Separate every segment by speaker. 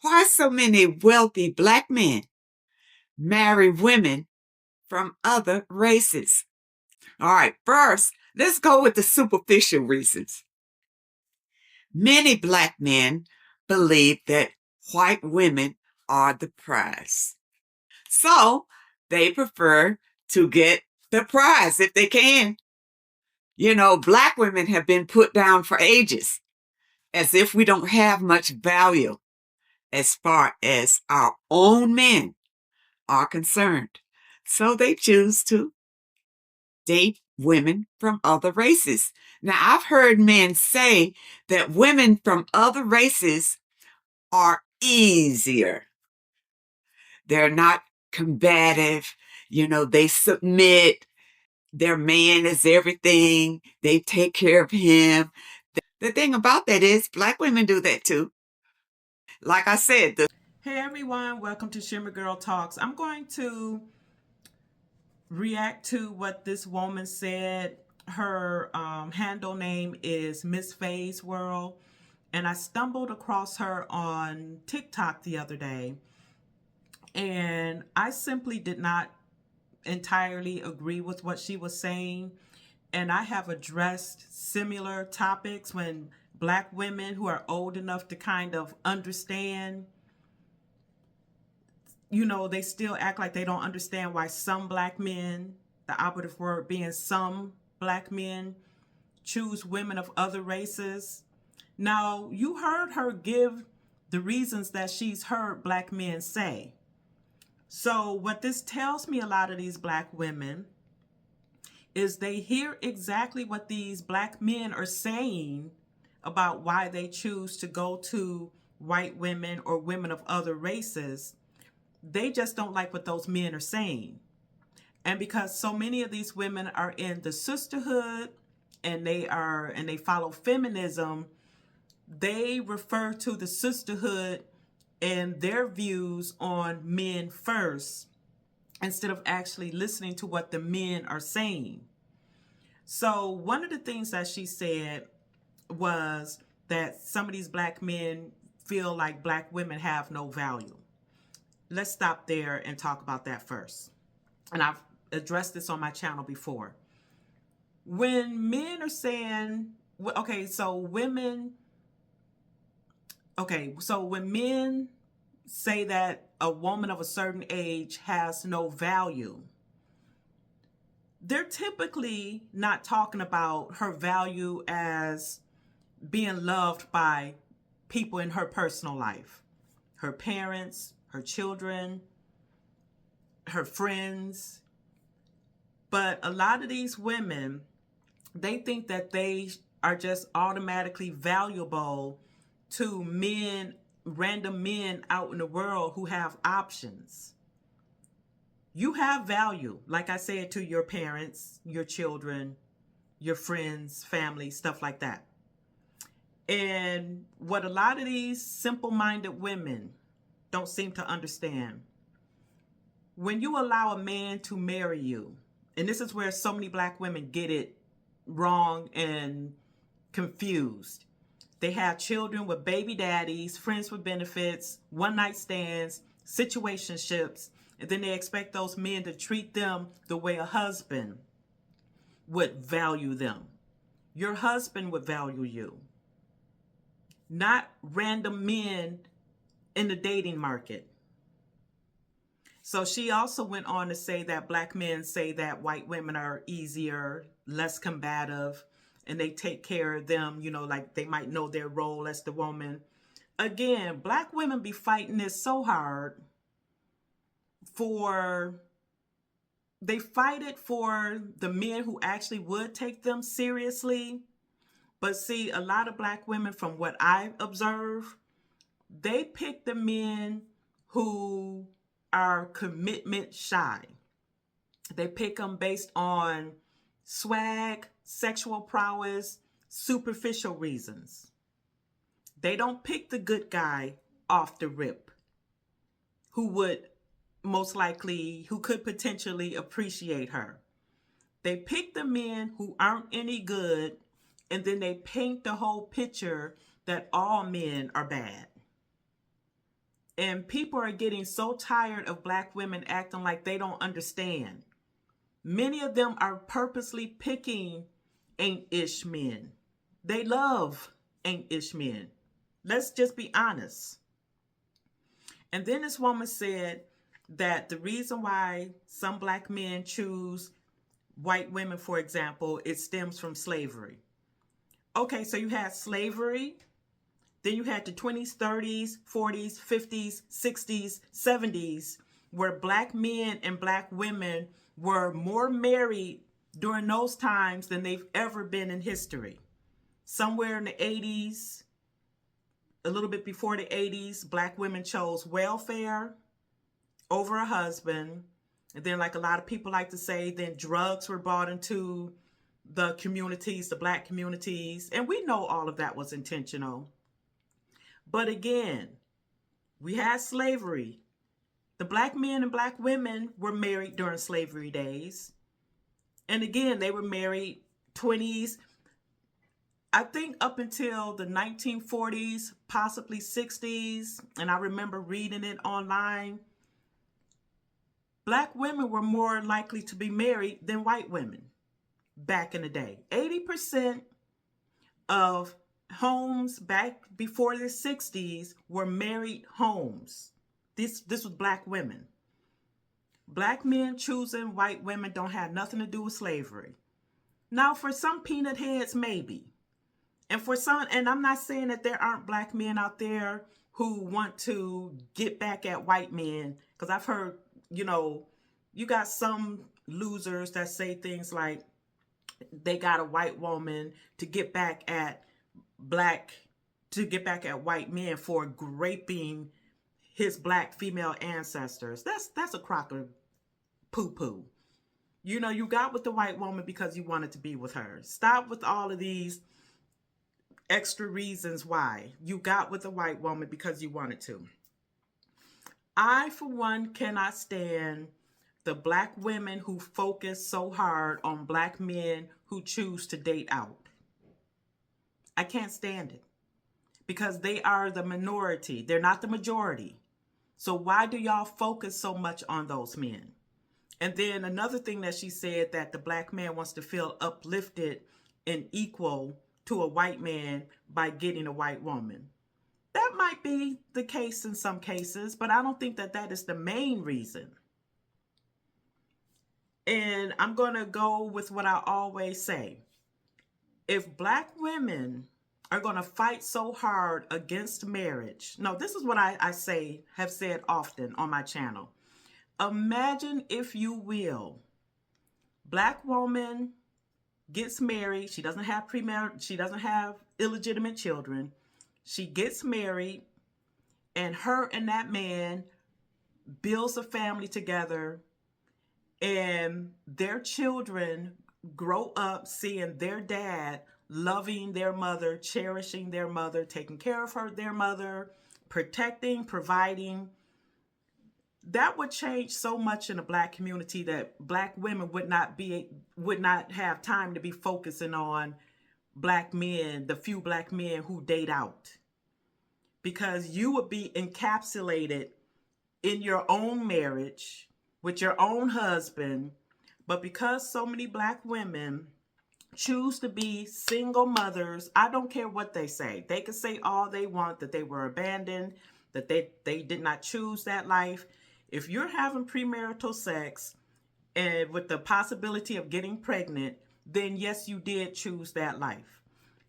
Speaker 1: Why so many wealthy black men marry women from other races? All right, first, let's go with the superficial reasons. Many black men believe that white women are the prize. So they prefer to get the prize if they can. You know, black women have been put down for ages as if we don't have much value as far as our own men are concerned. So they choose to date women from other races. Now, I've heard men say that women from other races are easier. They're not combative, they submit. Their man is everything. They take care of him. The thing about that is, black women do that too. Like I said,
Speaker 2: Hey everyone, welcome to Shimmer Girl Talks. I'm going to react to what this woman said. Her handle name is Miss Faye's World, and I stumbled across her on TikTok the other day, and I simply did not entirely agree with what she was saying. And I have addressed similar topics when black women who are old enough to kind of understand, they still act like they don't understand why some black men, the operative word being some black men, choose women of other races. Now, you heard her give the reasons that she's heard black men say. So, what this tells me, a lot of these black women, is they hear exactly what these black men are saying about why they choose to go to white women or women of other races. They just don't like what those men are saying. And because so many of these women are in the sisterhood and they follow feminism, they refer to the sisterhood and their views on men first instead of actually listening to what the men are saying. So one of the things that she said was that some of these black men feel like black women have no value. Let's stop there and talk about that first. And I've addressed this on my channel before. When men are saying, okay, so women, okay, so when men say that a woman of a certain age has no value, they're typically not talking about her value as being loved by people in her personal life, her parents, her children, her friends. But a lot of these women, they think that they are just automatically valuable to men, random men out in the world who have options. You have value, like I said, to your parents, your children, your friends, family, stuff like that. And what a lot of these simple minded women don't seem to understand, when you allow a man to marry you, and this is where so many black women get it wrong and confused. They have children with baby daddies, friends with benefits, one night stands, situationships, and then they expect those men to treat them the way a husband would value them. Your husband would value you, not random men in the dating market. So she also went on to say that black men say that white women are easier, less combative, and they take care of them, like they might know their role as the woman. Again, black women be fighting this so hard for, they fight it for the men who actually would take them seriously. But see, a lot of black women, from what I observe, they pick the men who are commitment shy. They pick them based on swag, sexual prowess, superficial reasons. They don't pick the good guy off the rip who would who could potentially appreciate her. They pick the men who aren't any good, and then they paint the whole picture that all men are bad. And people are getting so tired of black women acting like they don't understand. Many of them are purposely picking ain't-ish men. They love ain't-ish men. Let's just be honest. And then this woman said that the reason why some black men choose white women, for example, it stems from slavery. Okay, so you had slavery, then you had the 20s, 30s, 40s, 50s, 60s, 70s, where black men and black women were more married during those times than they've ever been in history. Somewhere in the 80s, a little bit before the 80s, black women chose welfare over a husband. And then, like a lot of people like to say, then drugs were brought into the communities, the black communities. And we know all of that was intentional. But again, we had slavery. The black men and black women were married during slavery days. And again, they were married 20s, I think up until the 1940s, possibly 60s. And I remember reading it online. Black women were more likely to be married than white women back in the day. 80% of homes back before the 60s were married homes. This was black women. Black men choosing white women don't have nothing to do with slavery. Now, for some peanut heads, maybe. And for some, and I'm not saying that there aren't black men out there who want to get back at white men, because I've heard, you got some losers that say things like they got a white woman to get back at white men for raping his black female ancestors. That's a crock of poo-poo. You got with the white woman because you wanted to be with her. Stop with all of these extra reasons why. You got with a white woman because you wanted to. I, for one, cannot stand the black women who focus so hard on black men who choose to date out. I can't stand it because they are the minority. They're not the majority. So why do y'all focus so much on those men? And then another thing that she said, that the black man wants to feel uplifted and equal to a white man by getting a white woman. That might be the case in some cases, but I don't think that that is the main reason. And I'm going to go with what I always say. If black women are going to fight so hard against marriage, no, this is what I have said often on my channel. Imagine, if you will, black woman gets married. She doesn't have illegitimate children. She gets married, and her and that man builds a family together, and their children grow up seeing their dad loving their mother, cherishing their mother, taking care of their mother, protecting, providing. That would change so much in the black community that black women would not have time to be focusing on black men, the few black men who date out. Because you would be encapsulated in your own marriage with your own husband. But because so many black women choose to be single mothers, I don't care what they say. They can say all they want, that they were abandoned, that they did not choose that life. If you're having premarital sex and with the possibility of getting pregnant, then yes, you did choose that life.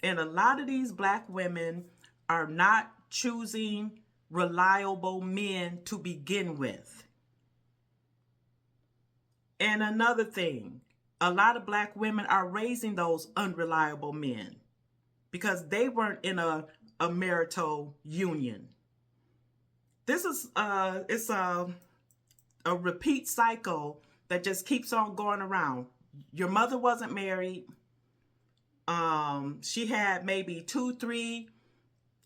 Speaker 2: And a lot of these black women are not choosing reliable men to begin with. And another thing, a lot of black women are raising those unreliable men because they weren't in a marital union. This is it's a repeat cycle that just keeps on going around. Your mother wasn't married. She had maybe 2, 3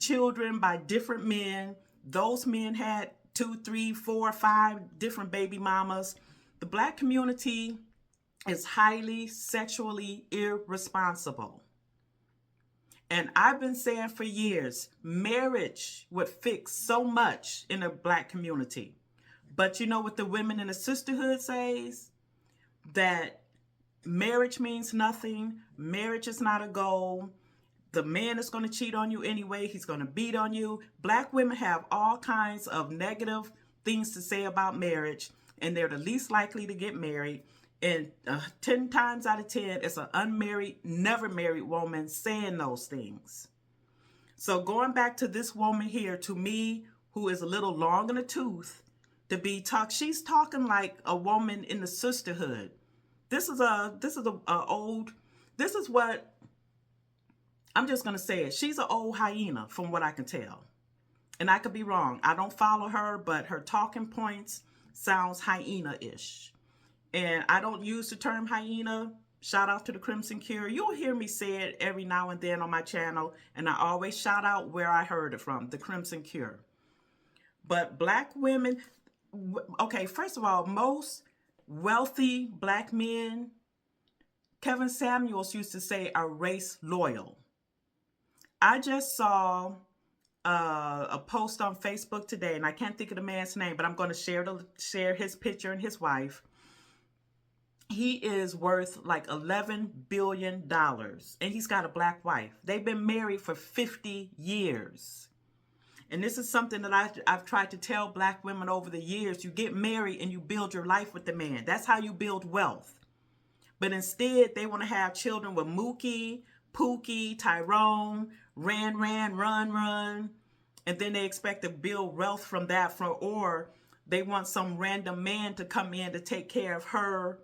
Speaker 2: children by different men. Those men had 2, 3, 4, 5 different baby mamas. The black community is highly sexually irresponsible. And I've been saying for years, marriage would fix so much in the Black community. But you know what the women in the sisterhood says? That marriage means nothing. Marriage is not a goal. The man is going to cheat on you anyway. He's going to beat on you. Black women have all kinds of negative things to say about marriage, and they're the least likely to get married. And 10 times out of 10, it's an unmarried, never married woman saying those things. So going back to this woman here, to me, who is a little long in the tooth, she's talking like a woman in the sisterhood. This is what, I'm just going to say it. She's an old hyena from what I can tell. And I could be wrong. I don't follow her, but her talking points sounds hyena-ish. And I don't use the term hyena. Shout out to the Crimson Cure. You'll hear me say it every now and then on my channel. And I always shout out where I heard it from, the Crimson Cure. But Black women, okay, first of all, most wealthy Black men, Kevin Samuels used to say, are race loyal. I just saw a post on Facebook today, and I can't think of the man's name, but I'm going to share his picture and his wife. He is worth like $11 billion, and he's got a Black wife. They've been married for 50 years. And this is something that I've tried to tell Black women over the years. You get married and you build your life with the man. That's how you build wealth. But instead, they want to have children with Mookie, Pookie, Tyrone, run. And then they expect to build wealth from that, or they want some random man to come in to take care of her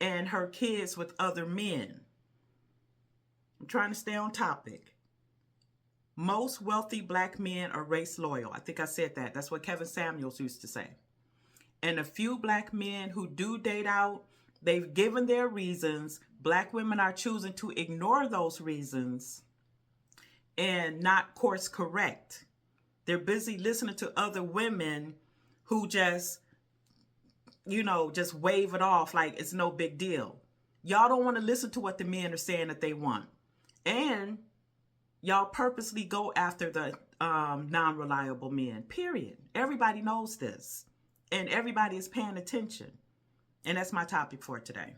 Speaker 2: and her kids with other men. I'm trying to stay on topic. Most wealthy Black men are race loyal. I think I said that. That's what Kevin Samuels used to say. And a few Black men who do date out, they've given their reasons. Black women are choosing to ignore those reasons and not course correct. They're busy listening to other women who just wave it off like it's no big deal. Y'all don't want to listen to what the men are saying that they want. And y'all purposely go after the non-reliable men, period. Everybody knows this. And everybody is paying attention. And that's my topic for today.